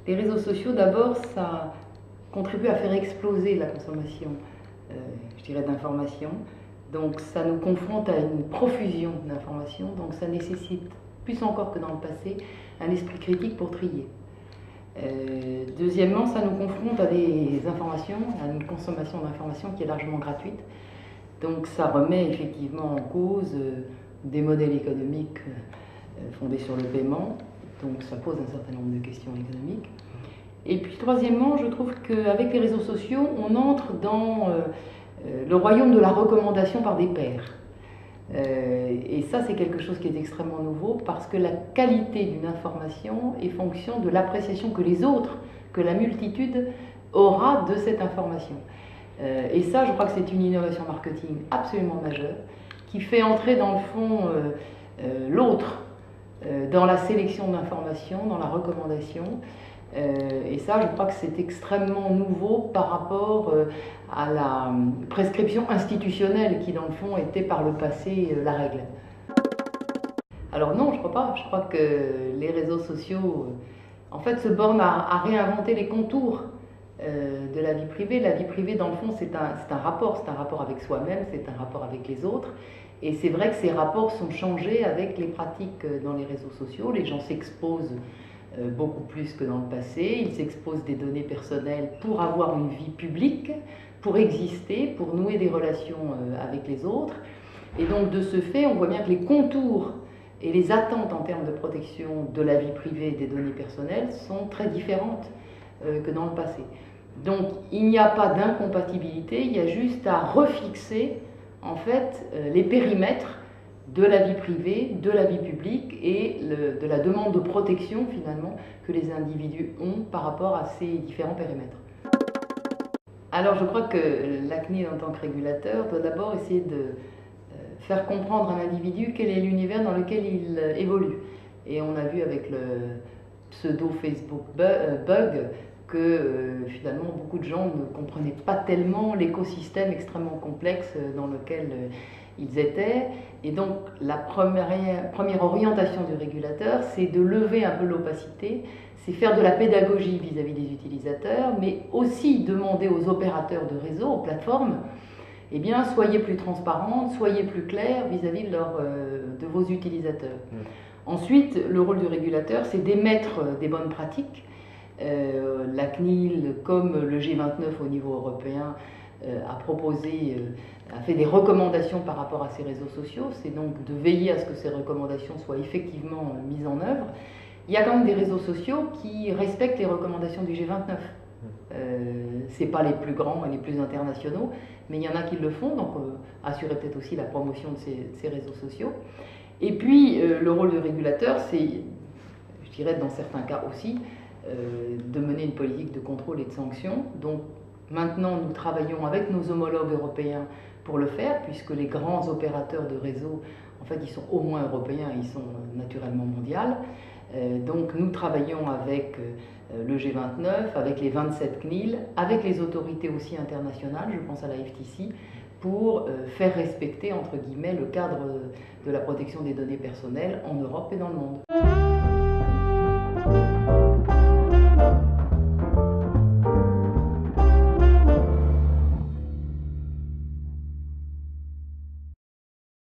Les réseaux sociaux, d'abord, ça contribue à faire exploser la consommation, je dirais, d'informations. Donc ça nous confronte à une profusion d'informations, donc ça nécessite, plus encore que dans le passé, un esprit critique pour trier. Deuxièmement, ça nous confronte à des informations, à une consommation d'informations qui est largement gratuite. Donc ça remet effectivement en cause des modèles économiques fondés sur le paiement. Donc ça pose un certain nombre de questions économiques. Et puis troisièmement, je trouve qu'avec les réseaux sociaux, on entre dans le royaume de la recommandation par des pairs. Et ça, c'est quelque chose qui est extrêmement nouveau parce que la qualité d'une information est fonction de l'appréciation que les autres, que la multitude aura de cette information. Et ça, je crois que c'est une innovation marketing absolument majeure qui fait entrer dans le fond l'autre dans la sélection d'informations, dans la recommandation. Et ça, je crois que c'est extrêmement nouveau par rapport à la prescription institutionnelle qui, dans le fond, était par le passé la règle. Alors non, je crois pas. Je crois que les réseaux sociaux, en fait, se bornent à réinventer les contours de la vie privée. La vie privée, dans le fond, c'est un rapport avec soi-même, c'est un rapport avec les autres. Et c'est vrai que ces rapports sont changés avec les pratiques dans les réseaux sociaux. Les gens s'exposent beaucoup plus que dans le passé. Ils s'exposent des données personnelles pour avoir une vie publique, pour exister, pour nouer des relations avec les autres. Et donc de ce fait, on voit bien que les contours et les attentes en termes de protection de la vie privée et des données personnelles sont très différentes que dans le passé. Donc il n'y a pas d'incompatibilité, il y a juste à refixer en fait les périmètres de la vie privée, de la vie publique et de la demande de protection finalement que les individus ont par rapport à ces différents périmètres. Alors je crois que la CNIL en tant que régulateur doit d'abord essayer de faire comprendre à l'individu quel est l'univers dans lequel il évolue. Et on a vu avec le pseudo Facebook bug que finalement beaucoup de gens ne comprenaient pas tellement l'écosystème extrêmement complexe dans lequel ils étaient. Et donc la première orientation du régulateur, c'est de lever un peu l'opacité, c'est faire de la pédagogie vis-à-vis des utilisateurs, mais aussi demander aux opérateurs de réseau, aux plateformes, eh bien, soyez plus transparentes, soyez plus clairs vis-à-vis de vos utilisateurs. Ensuite, le rôle du régulateur, c'est d'émettre des bonnes pratiques. La CNIL, comme le G29 au niveau européen, a fait des recommandations par rapport à ces réseaux sociaux. C'est donc de veiller à ce que ces recommandations soient effectivement mises en œuvre. Il y a quand même des réseaux sociaux qui respectent les recommandations du G29. Ce n'est pas les plus grands et les plus internationaux, mais il y en a qui le font, donc assurer peut-être aussi la promotion de ces réseaux sociaux. Et puis le rôle du régulateur, c'est, je dirais dans certains cas aussi, de mener une politique de contrôle et de sanction. Donc maintenant, nous travaillons avec nos homologues européens pour le faire, puisque les grands opérateurs de réseau, en fait, ils sont au moins européens, ils sont naturellement mondiaux. Donc nous travaillons avec le G29, avec les 27 CNIL, avec les autorités aussi internationales, je pense à la FTC, pour faire respecter, entre guillemets, le cadre de la protection des données personnelles en Europe et dans le monde.